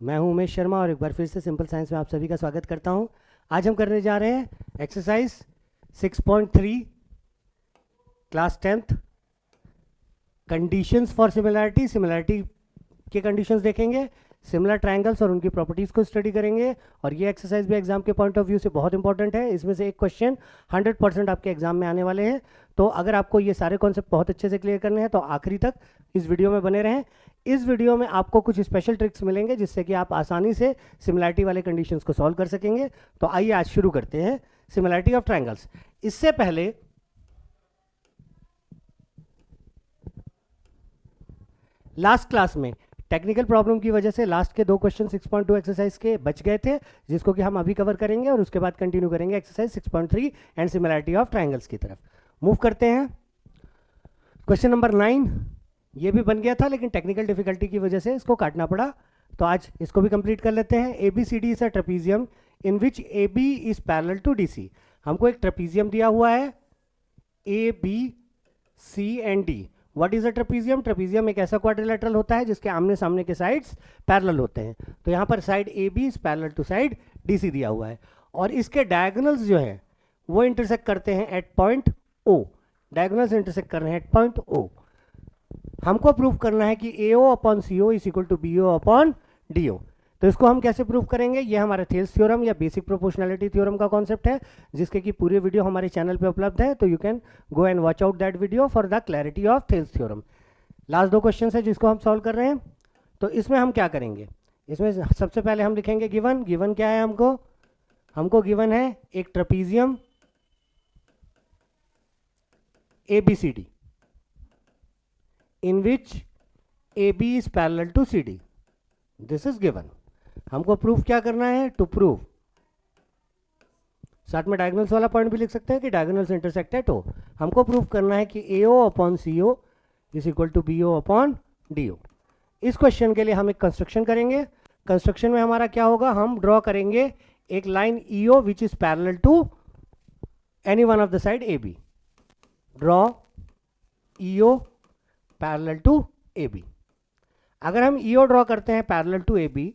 मैं हूं उमेश शर्मा और एक बार फिर से सिंपल साइंस में आप सभी का स्वागत करता हूं। आज हम करने जा रहे हैं exercise 6.3 class 10th conditions for similarity. Similarity के कंडीशंस देखेंगे, सिमिलर ट्रायंगल्स और उनकी प्रॉपर्टीज़ को स्टडी करेंगे। और ये एक्सरसाइज भी एग्जाम के पॉइंट ऑफ व्यू से बहुत इंपॉर्टेंट है। इसमें से एक क्वेश्चन 100% आपके एग्जाम में आने वाले हैं। तो अगर आपको ये सारे कॉन्सेप्ट बहुत अच्छे से क्लियर करने हैं तो आखिरी तक इस वीडियो में बने रहें। इस वीडियो में आपको कुछ स्पेशल ट्रिक्स मिलेंगे जिससे कि आप आसानी से सिमिलैरिटी वाले कंडीशंस को सॉल्व कर सकेंगे। तो आइए आज शुरू करते हैं सिमिलैरिटी ऑफ ट्रायंगल्स। इससे पहले लास्ट क्लास में टेक्निकल प्रॉब्लम की वजह से लास्ट के 2 क्वेश्चन 6.2 एक्सरसाइज के बच गए थे, जिसको कि हम अभी कवर करेंगे और उसके बाद कंटिन्यू करेंगे exercise 6.3 and similarity of triangles की तरफ। मूव करते हैं। क्वेश्चन नंबर 9 ये भी बन गया था लेकिन टेक्निकल डिफिकल्टी की वजह से इसको काटना पड़ा, तो आज इसको भी कंप्लीट कर लेते हैं। ABCD is a trapezium in which AB is parallel to DC। हमको एक ट्रेपीजियम दिया हुआ है ABC and D। What is a trapezium? Trapezium एक ऐसा क्वाड्रिलेटरल होता है जिसके आमने सामने के साइड्स पैरेलल होते हैं। तो यहाँ पर side AB is parallel to side DC दिया हुआ है और इसके डायगोनल्स जो हैं वो इंटरसेक्ट करते हैं at point O। Diagonals intersect कर रहे हैं एट पॉइंट O। हमको प्रूव करना है कि AO upon CO is equal to BO upon DO। तो इसको हम कैसे प्रूव करेंगे? ये हमारा थेल्स थ्योरम या बेसिक प्रोपोर्शनैलिटी थ्योरम का कॉन्सेप्ट है, जिसके कि पूरे वीडियो हमारे चैनल पे उपलब्ध है। तो you can go and watch out that video for the clarity of Thales theorem. Last 2 question है जिसको हम सॉल्व कर रहे हैं। तो इसमें हम क्या करेंगे? इसमें सबसे पहले हम लिखेंगे गिवन। गिवन क्या है हमको गिवन है एक trapezium ABCD in which AB is parallel to CD. This is given. हमको प्रूफ क्या करना है? टू प्रूव, साथ में डायगोनल्स वाला पॉइंट भी लिख सकते हैं कि डायगोनल्स इंटरसेक्ट एट O। हमको प्रूफ करना है कि AO upon CO is equal to BO upon DO। इस क्वेश्चन के लिए हम एक कंस्ट्रक्शन करेंगे। कंस्ट्रक्शन में हमारा क्या होगा? हम ड्रॉ करेंगे एक line EO which is parallel to any one of the side AB। Draw EO parallel to AB। अगर हम EO ड्रॉ करते हैं पैरेलल टू AB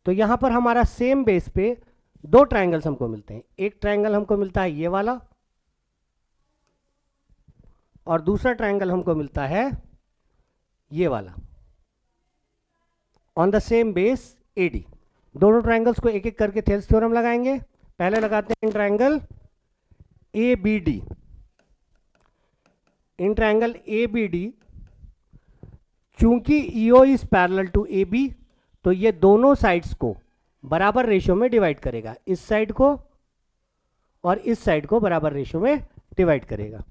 तो यहां पर हमारा सेम बेस पे 2 ट्रायंगल्स हमको मिलते हैं। एक ट्रायंगल हमको मिलता है ये वाला और दूसरा ट्रायंगल हमको मिलता है ये वाला on the same base AD। दोनों ट्रायंगल्स को एक एक करके थेल्स थ्योरम लगाएंगे। पहले लगाते हैं triangle ABD। In triangle ABD चूंकि EO is parallel to AB तो ये दोनों साइड्स को बराबर रेशियो में डिवाइड करेगा। इस साइड को और इस साइड को बराबर रेशियो में डिवाइड करेगा।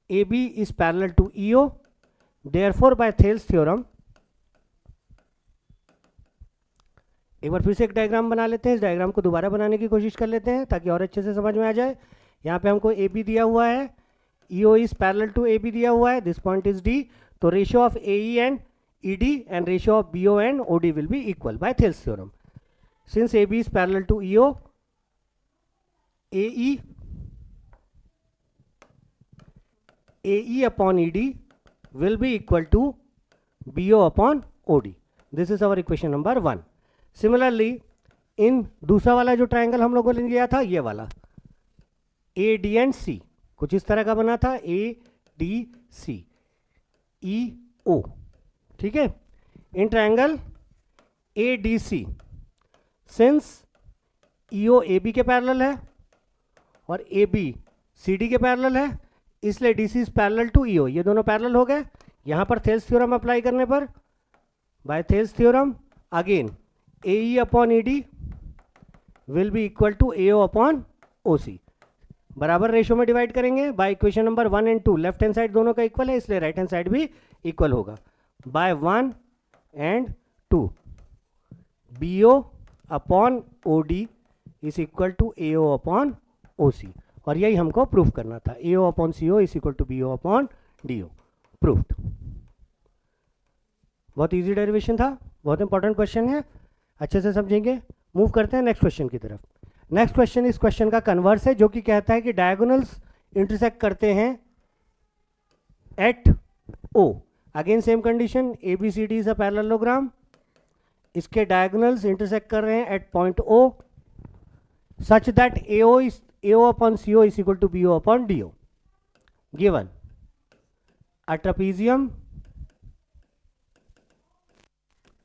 AB is parallel to EO, therefore by Thales theorem. एक बार फिर से एक डायग्राम बना लेते हैं। इस डायग्राम को दोबारा बनाने की कोशिश कर लेते हैं ताकि और अच्छे से समझ में आ जाए। यहाँ पे हमको AB दिया हुआ है, EO is parallel to AB दिया हुआ है, दिस पॉइंट इज D। तो ratio of AE and ED and ratio of BO and OD will be equal by Thales theorem. Since AB is parallel to EO, AE upon ED will be equal to BO upon OD. This is our equation number 1. Similarly, in दूसरा वाला जो triangle हम लोगों ने लिया था ये वाला AD and C कुछ इस तरह का बना था, ADC EO, ठीक है। In triangle ADC since EO AB के पैरेलल है और AB CD के पैरेलल है, इसलिए DC is parallel to EO। ये दोनों पैरेलल हो गए। यहाँ पर थेल्स थ्योरम अप्लाई करने पर by Thales theorem again AE upon ED will be equal to AO upon OC। बराबर रेशियो में डिवाइड करेंगे by equation number 1 and 2। Left hand side दोनों का इक्वल है इसलिए राइट हैंड साइड भी इक्वल होगा। by 1 and 2 BO upon OD is equal to AO upon OC। और यही हमको प्रूफ करना था। AO upon CO is equal to BO upon DO। Proofed. बहुत इजी डेरिवेशन था, बहुत इंपॉर्टेंट क्वेश्चन है, अच्छे से समझेंगे। मूव करते हैं नेक्स्ट क्वेश्चन की तरफ। नेक्स्ट क्वेश्चन इस क्वेश्चन का कन्वर्स है जो कि कहता है कि डायगोनल्स इंटरसेक्ट करते हैं at O। Again same condition, A B C D is a parallelogram, इसके डायगोनल्स इंटरसेक्ट कर रहे हैं at point O, such that AO upon CO is equal to BO upon DO. Given a trapezium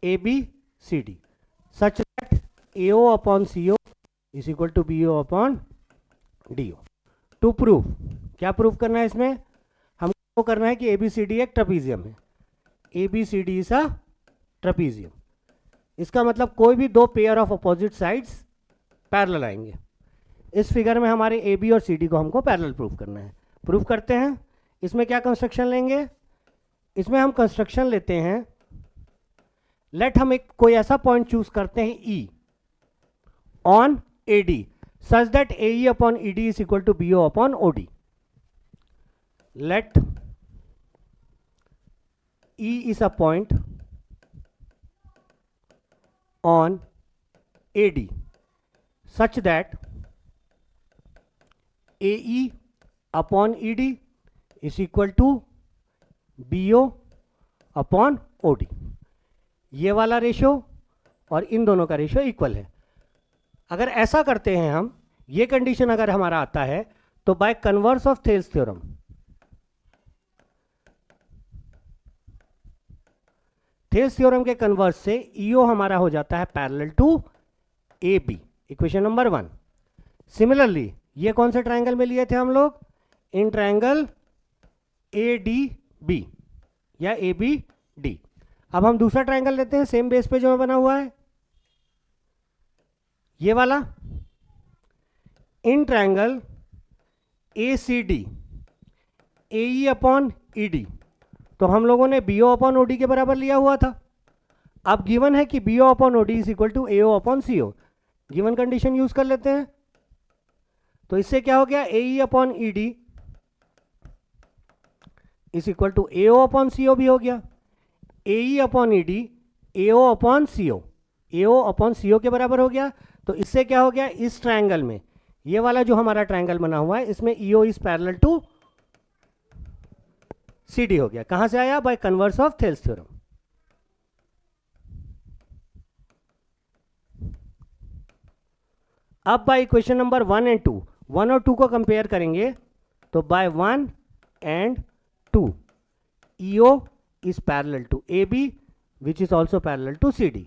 ABCD such that AO upon CO is equal to BO upon DO. To prove, क्या prove करना है इसमें? हमको करना है कि ABCD एक trapezium है. ABCD is a trapezium. इसका मतलब कोई भी दो pair of opposite sides parallel आएंगे. इस फिगर में हमारे ए बी और सी डी को हमको पैरेलल प्रूव करना है. प्रूव करते हैं. इसमें क्या कंस्ट्रक्शन लेंगे? इसमें हम कंस्ट्रक्शन लेते हैं, लेट हम एक कोई ऐसा पॉइंट चूज करते हैं E on A D such that A E upon E D is equal to B O upon O D. Let E is a point on A D such that AE upon ED is equal to BO upon OD. ये वाला ratio और इन दोनों का ratio equal है. अगर ऐसा करते हैं हम, ये कंडीशन अगर हमारा आता है तो by converse of Thales theorem, Thales theorem के कन्वर्स से EO हमारा हो जाता है parallel to AB. Equation number 1. Similarly ये कौन से ट्रायंगल में लिए थे हम लोग? इन ट्रायंगल ADB या ABD. अब हम दूसरा ट्रायंगल लेते हैं सेम बेस पे जो बना हुआ है, ये वाला. In triangle ACD AE upon ED, तो हम लोगों ने BO अपॉन OD के बराबर लिया हुआ था. अब गिवन है कि BO upon OD is equal to AO upon CO. Given condition use कर लेते हैं. तो इससे क्या हो गया? AE upon ED is equal to AO upon CO भी हो गया. AE upon ED AO upon CO, AO upon CO के बराबर हो गया. तो इससे क्या हो गया? इस ट्रायंगल में, ये वाला जो हमारा ट्रायंगल बना हुआ है, इसमें EO is parallel to CD हो गया. कहां से आया? By converse of Thales theorem. अब बाय इक्वेशन नंबर 1 एंड 2, 1 और 2 को कंपेयर करेंगे तो by 1 and 2 EO is parallel to AB which is also parallel to CD.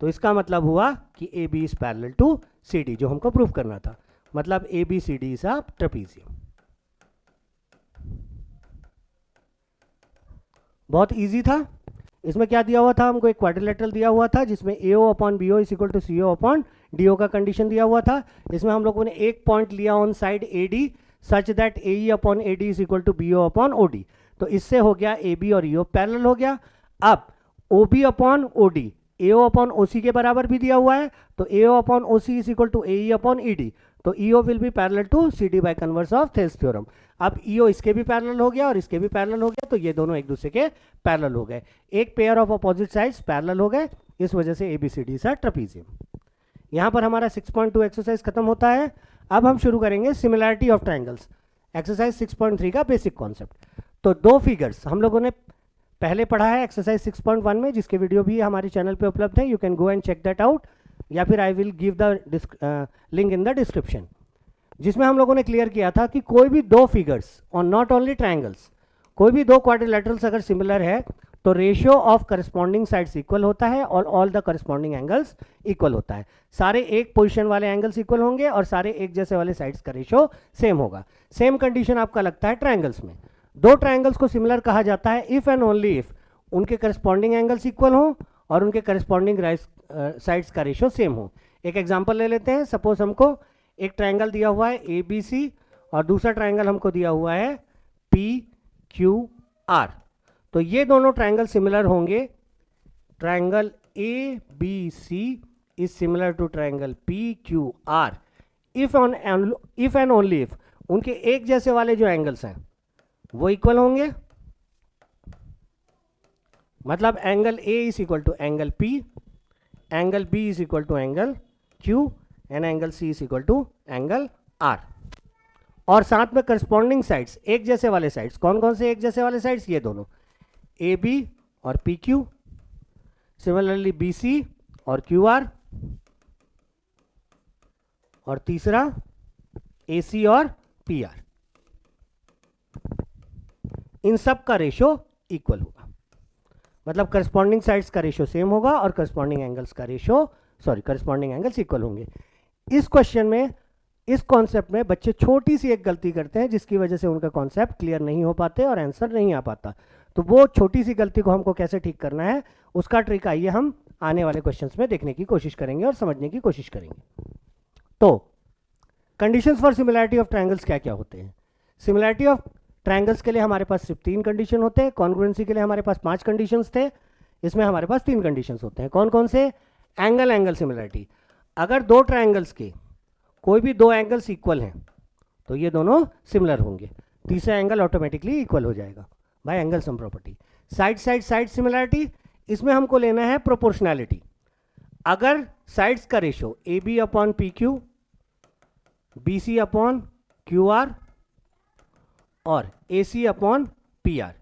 तो इसका मतलब हुआ कि AB is parallel to CD, जो हमको प्रूव करना था. मतलब ABCD इज अ ट्रेपीजियम. बहुत इजी था. इसमें क्या दिया हुआ था? हमको एक क्वाड्रिलेटरल दिया हुआ था जिसमें AO upon BO is equal to CO upon DO का कंडीशन दिया हुआ था. इसमें हम लोगों ने एक पॉइंट लिया on side AD such that AE upon AD is equal to BO upon OD. तो इससे हो गया AB और EO पैरेलल हो गया. अब OB upon OD AO upon OC के बराबर भी दिया हुआ है, तो AO upon OC is equal to AE upon ED. तो EO will be parallel to CD by converse of Thales theorem. अब EO इसके भी पैरेलल हो गया और इसके भी पैरेलल हो गया, तो ये दोनों एक दूसरे के पैरेलल हो गए. एक pair of opposite sides parallel हो गए. इस वजह से ABCD इज अ ट्रेपीजियम. यहाँ पर हमारा 6.2 एक्सरसाइज खत्म होता है. अब हम शुरू करेंगे सिमिलैरिटी ऑफ ट्रायंगल्स, एक्सरसाइज 6.3 का बेसिक कॉन्सेप्ट. तो दो फिगर्स हम लोगों ने पहले पढ़ा है एक्सरसाइज 6.1 में, जिसके वीडियो भी हमारे चैनल पे उपलब्ध है. You can go and check that out, या फिर I will give the link in the description, जिसमें हम लोगों ने क्लियर किया था कि कोई भी दो फिगर्स और नॉट ओनली ट्रायंगल्स, कोई भी दो क्वाड्रिलेटरल्स अगर सिमिलर है तो ratio of corresponding sides equal होता है और all the corresponding angles equal होता है. सारे एक पोजीशन वाले एंगल्स इक्वल होंगे और सारे एक जैसे वाले साइड्स का रेशियो सेम होगा. सेम कंडीशन आपका लगता है ट्रायंगल्स में. दो ट्रायंगल्स को सिमिलर कहा जाता है इफ एंड ओनली इफ उनके करस्पॉन्डिंग एंगल्स इक्वल हो और उनके करस्पॉन्डिंग साइड्स का रेशियो सेम हो. एक एग्जांपल ले लेते हैं. सपोज हमको एक ट्रायंगल दिया हुआ है ABC और दूसरा ट्रायंगल हमको दिया हुआ है PQR. तो ये दोनों ट्रायंगल सिमिलर होंगे. Triangle ABC is similar to triangle PQR if and only if उनके एक जैसे वाले जो एंगल्स हैं वो इक्वल होंगे. मतलब angle A is equal to angle P, angle B is equal to angle Q and angle C is equal to angle R. और साथ में करस्पॉन्डिंग साइड्स, एक जैसे वाले साइड्स, कौन कौन से एक जैसे वाले साइड्स? ये दोनों AB और P Q, similarly B C और क्यू आर, और तीसरा ए सी और पी आर। इन सब का रेशो इक्वल होगा, मतलब करस्पॉन्डिंग साइड्स का रेशो सेम होगा और करस्पॉन्डिंग एंगल्स का रेशो करस्पॉन्डिंग एंगल्स इक्वल होंगे। इस क्वेश्चन में, इस कॉन्सेप्ट में बच्चे छोटी सी एक गलती करते हैं जिसकी वजह से उनका कॉन्सेप्ट क्लियर नहीं हो पाते और आंसर नहीं आ पाता। तो वो छोटी सी गलती को हमको कैसे ठीक करना है, उसका ट्रिक आइए हम आने वाले क्वेश्चंस में देखने की कोशिश करेंगे और समझने की कोशिश करेंगे। तो conditions for similarity of triangles क्या क्या होते हैं? सिमिलैरिटी ऑफ ट्रायंगल्स के लिए हमारे पास सिर्फ 3 कंडीशन होते हैं। कॉन्ग्रुएंसी के लिए हमारे पास 5 कंडीशंस थे, इसमें हमारे पास 3 कंडीशंस होते हैं। कौन कौन से? एंगल एंगल सिमिलैरिटी, अगर दो ट्रायंगल्स के कोई भी 2 एंगल्स इक्वल हैं तो ये दोनों सिमिलर होंगे, तीसरा एंगल ऑटोमेटिकली इक्वल हो जाएगा by angle sum property. Side side side similarity, इसमें हमको लेना है प्रोपोर्शनैलिटी। अगर साइड्स का ratio A B upon P Q, B C upon Q R और A C upon P R,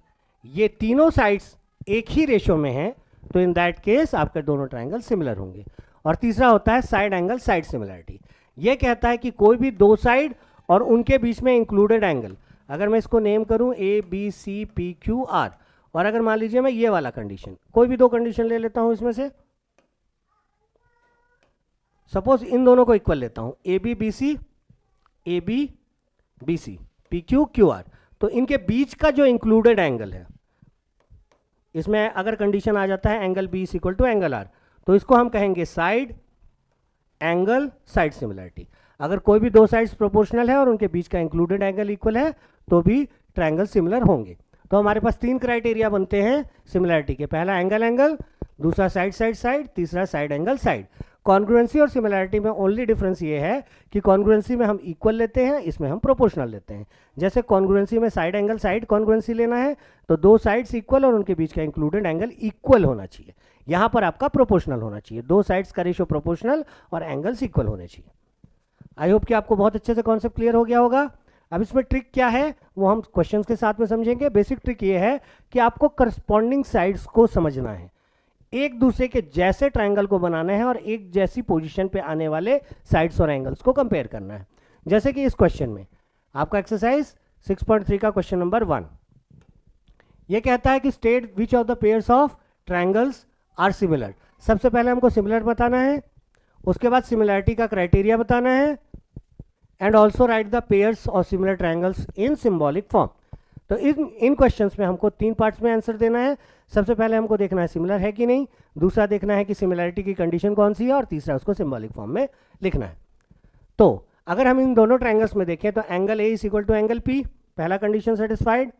ये तीनों साइड्स एक ही रेशो में हैं तो इन दैट केस आपके दोनों ट्रायंगल सिमिलर होंगे। और तीसरा होता है साइड एंगल साइड सिमिलैरिटी, ये कहता है कि कोई भी 2 साइड और उनके बीच में इंक्लूडेड एंगल, अगर मैं इसको नेम करूं A B C P Q R, और अगर मान लीजिए मैं ये वाला कंडीशन, कोई भी 2 कंडीशन ले लेता हूं इसमें से, सपोज इन दोनों को इक्वल लेता हूं, A B B C, A B B C, P Q Q R, तो इनके बीच का जो इंक्लूडेड एंगल है, इसमें अगर कंडीशन आ जाता है angle B is equal to angle R, तो इसको हम कहेंगे साइड एंगल साइड सिमिलैरिटी। अगर कोई भी 2 साइड्स प्रोपोर्शनल है और उनके बीच का इंक्लूडेड एंगल इक्वल है तो भी ट्रायंगल सिमिलर होंगे। तो हमारे पास 3 क्राइटेरिया बनते हैं सिमिलैरिटी के, पहला एंगल एंगल, दूसरा साइड साइड साइड, तीसरा साइड एंगल साइड। कॉन्ग्रुएंसी और सिमिलैरिटी में ओनली डिफरेंस ये है कि कॉन्ग्रुएंसी में हम इक्वल लेते हैं, इसमें हम प्रोपोर्शनल लेते हैं। जैसे कॉन्ग्रुएंसी में साइड एंगल साइड कॉन्ग्रुएंसी लेना है तो 2 साइड्स इक्वल और उनके बीच का इंक्लूडेड एंगल इक्वल होना चाहिए। यहाँ पर आपका प्रोपोर्शनल होना चाहिए, 2 साइड्स का रेशो प्रोपोर्शनल और एंगल्स इक्वल होने चाहिए। आई होप कि आपको बहुत अच्छे से कॉन्सेप्ट क्लियर हो गया होगा। अब इसमें ट्रिक क्या है वो हम क्वेश्चंस के साथ में समझेंगे। बेसिक ट्रिक ये है कि आपको करस्पॉन्डिंग साइड्स को समझना है, एक दूसरे के जैसे ट्रायंगल को बनाना है और एक जैसी पोजीशन पे आने वाले साइड्स और एंगल्स को कंपेयर करना है। जैसे कि इस क्वेश्चन में आपका एक्सरसाइज 6.3 का क्वेश्चन नंबर 1, ये कहता है कि state which of the pairs of triangles are similar. सबसे पहले हमको सिमिलर बताना है, उसके बाद सिमिलैरिटी का क्राइटेरिया बताना है, and also right the pairs of similar triangles in symbolic form. तो इन क्वेश्चंस में हमको 3 पार्ट्स में आंसर देना है। सबसे पहले हमको देखना है सिमिलर है कि नहीं, दूसरा देखना है कि सिमिलैरिटी की कंडीशन कौन सी है, और तीसरा उसको सिंबॉलिक फॉर्म में लिखना है। तो अगर हम इन दोनों ट्रायंगल्स में देखें तो angle A is equal to angle P, पहला condition satisfied.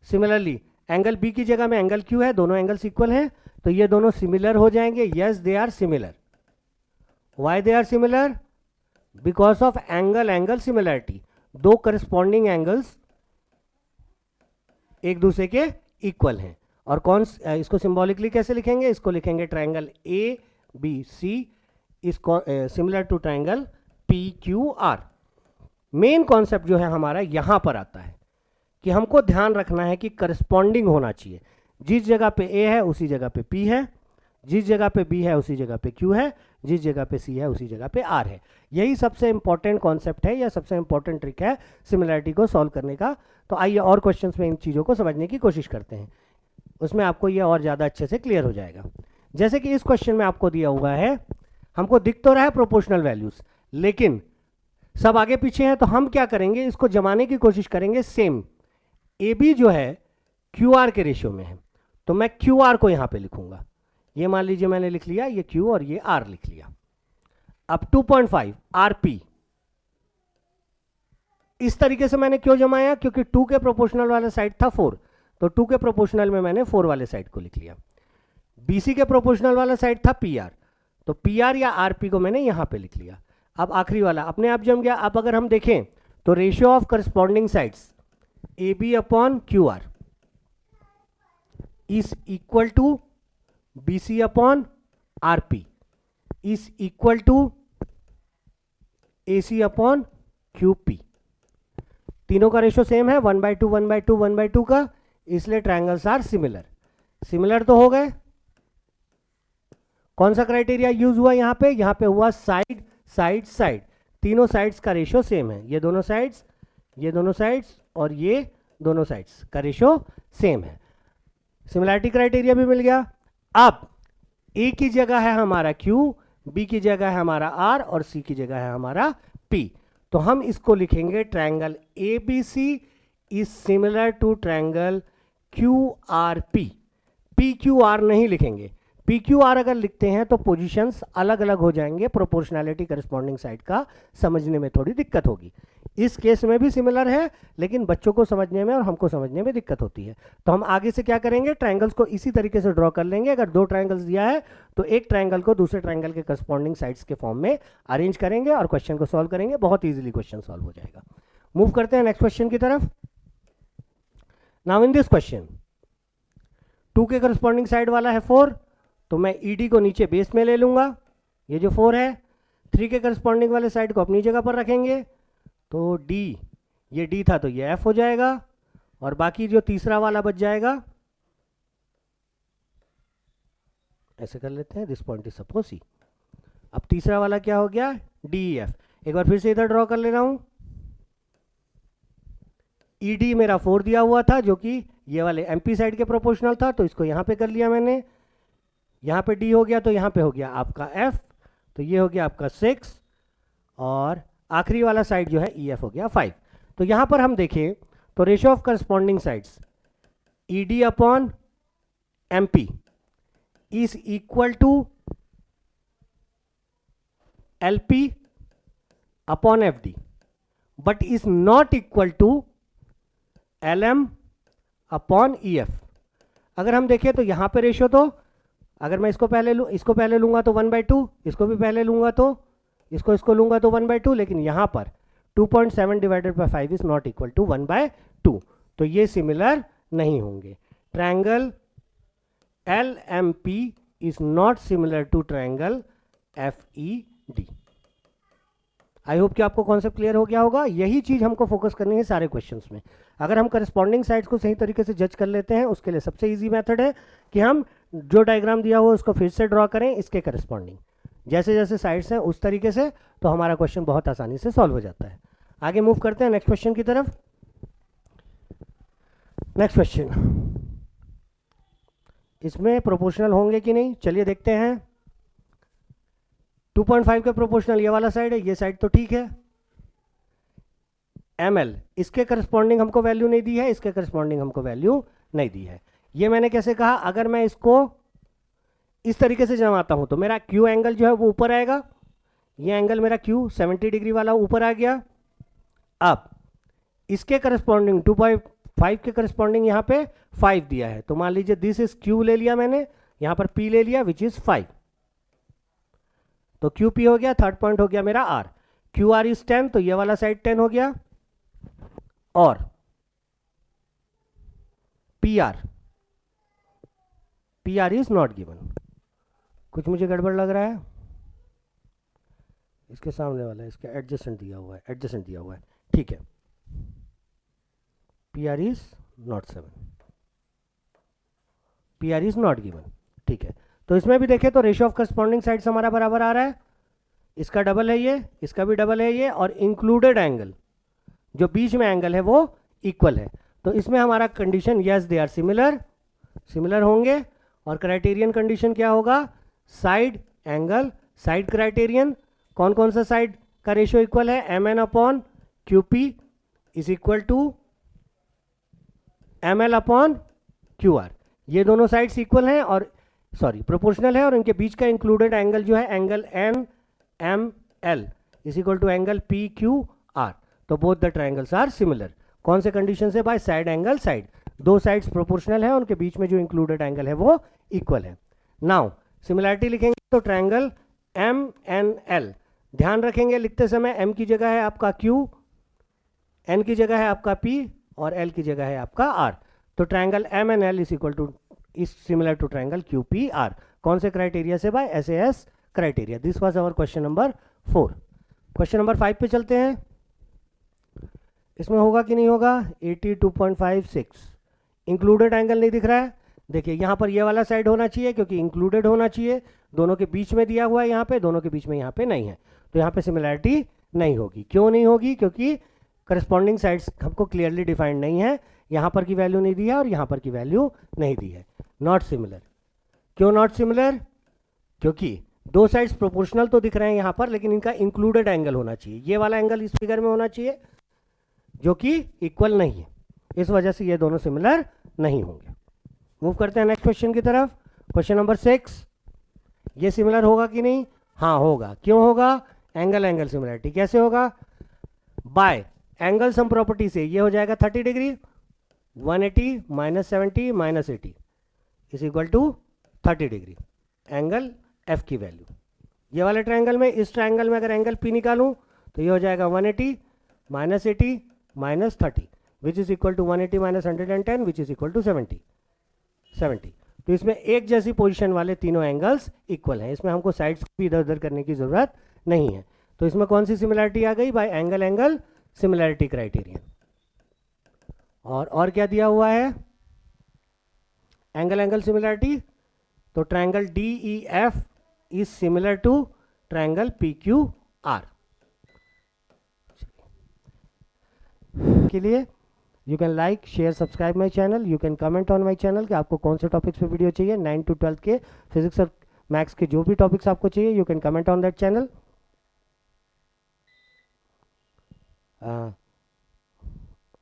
Similarly angle B की जगह में एंगल क्यू है, दोनों एंगल्स इक्वल हैं तो ये दोनों सिमिलर हो जाएंगे। Yes they are similar. Why they are similar? Because of angle angle similarity, 2 corresponding angles एक दूसरे के इक्वल हैं। और कौन इसको सिंबॉलिकली कैसे लिखेंगे? इसको लिखेंगे ट्रायंगल ए बी सी इसको similar to triangle P Q R. Main concept जो है हमारा यहां पर आता है कि हमको ध्यान रखना है कि करस्पॉन्डिंग होना चाहिए। जिस जगह पे ए है उसी जगह पे पी है, जिस जगह पे बी है उसी जगह पे क्यू है, जिस जगह पे सी है उसी जगह पे आर है। यही सबसे इंपॉर्टेंट कॉन्सेप्ट है या सबसे इंपॉर्टेंट ट्रिक है सिमिलैरिटी को सॉल्व करने का। तो आइए और क्वेश्चंस में इन चीज़ों को समझने की कोशिश करते हैं, उसमें आपको ये और ज़्यादा अच्छे से क्लियर हो जाएगा। जैसे कि इस क्वेश्चन में आपको दिया हुआ है, हमको दिख तो रहा है प्रोपोर्शनल वैल्यूज, लेकिन सब आगे पीछे हैं, तो हम क्या करेंगे, इसको जमाने की कोशिश करेंगे। सेम ए बी जो है क्यू आर के रेशियो में है, तो मैं क्यू आर को यहाँ पे लिखूंगा। ये मान लीजिए मैंने लिख लिया, ये क्यू और ये आर लिख लिया। अब 2.5 आर पी, इस तरीके से मैंने क्यों जमाया? क्योंकि 2 के प्रोपोर्शनल वाला साइड था 4, तो 2 के प्रोपोर्शनल में मैंने 4 वाले साइड को लिख लिया। बीसी के प्रोपोर्शनल वाला साइड था पी आर, तो पी आर या आर पी को मैंने यहां पे लिख लिया। अब आखिरी वाला अपने आप जम गया। अब अगर हम देखें तो ratio of corresponding sides A B upon Q R is equal to B C upon R P is equal to A C upon Q P. तीनों का रेशियो सेम है, 1/2 1/2 1/2 का, इसलिए ट्रायंगल्स आर सिमिलर। सिमिलर तो हो गए। कौन सा क्राइटेरिया यूज हुआ यहाँ पे? यहाँ पे हुआ साइड साइड साइड, तीनों साइड्स का रेशियो सेम है। ये दोनों साइड्स, ये दोनों साइड्स और ये दोनों साइड्स का रेशियो सेम है। सिमिलैरिटी क्राइटेरिया भी मिल गया। अब ए की जगह है हमारा Q, बी की जगह है हमारा R और सी की जगह है हमारा P। तो हम इसको लिखेंगे triangle ABC is similar to triangle QRP। PQR नहीं लिखेंगे। PQR अगर लिखते हैं तो पोजीशंस अलग अलग हो जाएंगे, प्रोपोर्शनैलिटी करस्पॉन्डिंग साइड का समझने में थोड़ी दिक्कत होगी। इस केस में भी सिमिलर है, लेकिन बच्चों को समझने में और हमको समझने में दिक्कत होती है। तो हम आगे से क्या करेंगे, ट्रायंगल्स को इसी तरीके से ड्रॉ कर लेंगे। अगर दो ट्रायंगल्स दिया है तो एक ट्रायंगल को दूसरे ट्रायंगल के करस्पॉन्डिंग साइड्स के फॉर्म में अरेंज करेंगे और क्वेश्चन को सॉल्व करेंगे। बहुत ईजिली क्वेश्चन सॉल्व हो जाएगा। मूव करते हैं नेक्स्ट क्वेश्चन की तरफ। नाउ इन दिस क्वेश्चन 2 के करस्पॉन्डिंग साइड वाला है 4, तो मैं ED को नीचे बेस में ले लूंगा, ये जो 4 है। 3 के करस्पॉन्डिंग वाले साइड को अपनी जगह पर रखेंगे, तो D, ये D था तो ये F हो जाएगा, और बाकी जो तीसरा वाला बच जाएगा, ऐसे कर लेते हैं, this point is suppose C। अब तीसरा वाला क्या हो गया, DEF। एक बार फिर से इधर ड्रॉ कर ले रहा हूं। ED मेरा 4 दिया हुआ था, जो कि ये वाले MP साइड के प्रोपोर्शनल था, तो इसको यहां पे कर लिया मैंने। यहाँ पे D हो गया तो यहाँ पे हो गया आपका F, तो ये हो गया आपका 6, और आखिरी वाला साइड जो है EF हो गया 5। तो यहाँ पर हम देखें तो ratio of corresponding sides ED upon MP is equal to LP upon FD, but is not equal to LM upon EF। अगर हम देखें तो यहाँ पे रेशियो, तो अगर मैं इसको पहले लूंगा तो 1/2, इसको भी पहले लूंगा तो इसको लूंगा तो 1/2, लेकिन यहाँ पर 2.7 divided by 5 is not equal to 1/2, तो ये सिमिलर नहीं होंगे। Triangle LMP is not similar to triangle FED। I hope कि आपको कॉन्सेप्ट क्लियर हो गया होगा। यही चीज हमको फोकस करनी है सारे क्वेश्चंस में। अगर हम करस्पॉन्डिंग साइड्स को सही तरीके से जज कर लेते हैं, उसके लिए सबसे इजी मेथड है कि हम जो डायग्राम दिया हुआ उसको फिर से ड्रॉ करें इसके करस्पॉन्डिंग, जैसे जैसे साइड्स हैं उस तरीके से, तो हमारा क्वेश्चन बहुत आसानी से सॉल्व हो जाता है। आगे मूव करते हैं नेक्स्ट क्वेश्चन की तरफ। नेक्स्ट क्वेश्चन, इसमें प्रोपोर्शनल होंगे कि नहीं, चलिए देखते हैं। 2.5 के प्रोपोर्शनल ये वाला साइड है, ये साइड तो ठीक है। ML, इसके करस्पॉन्डिंग हमको वैल्यू नहीं दी है, इसके करस्पॉन्डिंग हमको वैल्यू नहीं दी है। ये मैंने कैसे कहा, अगर मैं इसको इस तरीके से जमाता हूं तो मेरा Q एंगल जो है वो ऊपर आएगा। ये एंगल मेरा Q 70 डिग्री वाला ऊपर आ गया। अब इसके करस्पॉन्डिंग 2.5 के करस्पॉन्डिंग यहाँ पे 5 दिया है, तो मान लीजिए दिस इज Q ले लिया मैंने, यहाँ पर P ले लिया विच इज 5, तो QP हो गया। थर्ड पॉइंट हो गया मेरा R। QR इज 10, तो ये वाला साइड 10 हो गया, और PR इज नॉट गिवन। कुछ मुझे गड़बड़ लग रहा है, इसके सामने वाला है, इसका एडजस्टेंट दिया हुआ है, ठीक है। PR is not 7, PR is not given, ठीक है। तो इसमें भी देखें तो रेशियो ऑफ करस्पॉन्डिंग साइड्स हमारा बराबर आ रहा है, इसका डबल है ये, इसका भी डबल है ये, और इंक्लूडेड एंगल जो बीच में एंगल है वो इक्वल है। तो इसमें हमारा condition yes they are similar होंगे। और क्राइटेरियन कंडीशन क्या होगा, साइड एंगल साइड क्राइटेरियन। कौन कौन सा साइड का रेशियो इक्वल है, MN upon QP is equal to ML upon QR। ये दोनों साइड्स इक्वल हैं और प्रोपोर्शनल है, और इनके बीच का इंक्लूडेड एंगल जो है angle NML is equal to angle PQR। तो both the triangles are similar. कौन से कंडीशन से, बाय साइड एंगल साइड, दो साइड्स प्रोपोर्शनल है, उनके बीच में जो इंक्लूडेड एंगल है वो इक्वल है। नाउ सिमिलैरिटी लिखेंगे तो ट्रायंगल MNL, ध्यान रखेंगे लिखते समय M की जगह है आपका Q, N की जगह है आपका P, और L की जगह है आपका R। तो triangle MNL is similar to triangle QPR। कौन से क्राइटेरिया से, by SAS criteria. This was our question number 4। Question number 5 पे चलते हैं। इसमें होगा कि नहीं होगा, 82.56 इंक्लूडेड एंगल नहीं दिख रहा है। देखिए यहाँ पर ये वाला साइड होना चाहिए क्योंकि इंक्लूडेड होना चाहिए, दोनों के बीच में दिया हुआ है, यहाँ पे दोनों के बीच में यहाँ पे नहीं है, तो यहाँ पे सिमिलैरिटी नहीं होगी। क्यों नहीं होगी? क्योंकि करस्पॉन्डिंग साइड्स हमको क्लियरली डिफाइंड नहीं है, यहाँ पर की वैल्यू नहीं दी है और यहाँ पर की वैल्यू नहीं दी है। Not similar. क्यों नॉट सिमिलर? क्योंकि दो साइड्स प्रोपोर्शनल तो दिख रहे हैं यहाँ पर, लेकिन इनका इंक्लूडेड एंगल होना चाहिए, ये वाला एंगल इस फिगर में होना चाहिए जो कि इक्वल नहीं है, इस वजह से ये दोनों सिमिलर नहीं होंगे। मूव करते हैं नेक्स्ट क्वेश्चन की तरफ। क्वेश्चन नंबर 6, ये सिमिलर होगा कि नहीं? हाँ होगा। क्यों होगा? Angle angle similarity. कैसे होगा? बाय एंगल सम प्रॉपर्टी से ये हो जाएगा 30 degree, 180 minus 70 minus 80 is equal to 30 degree, angle F की वैल्यू। ये वाले ट्रायंगल में, इस ट्रायंगल में अगर एंगल पी निकालूं तो ये हो जाएगा 180 minus 80 minus 30 which is equal to 180 minus 110 which is equal to 70। तो इसमें एक जैसी पोजीशन वाले तीनों एंगल्स इक्वल हैं, इसमें हमको साइड्स भी इधर उधर करने की जरूरत नहीं है। तो इसमें कौन सी सिमिलरिटी आ गई? By angle angle similarity criterion. और क्या दिया हुआ है? Angle angle similarity. तो triangle D E F is similar to triangle P Q R. के लिए you can like share subscribe my channel, you can comment on my channel कि आपको कौन से टॉपिक्स पे वीडियो चाहिए। 9 to 12 के फिजिक्स और मैथ्स के जो भी टॉपिक्स आपको चाहिए, you can comment on that channel.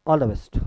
All the best.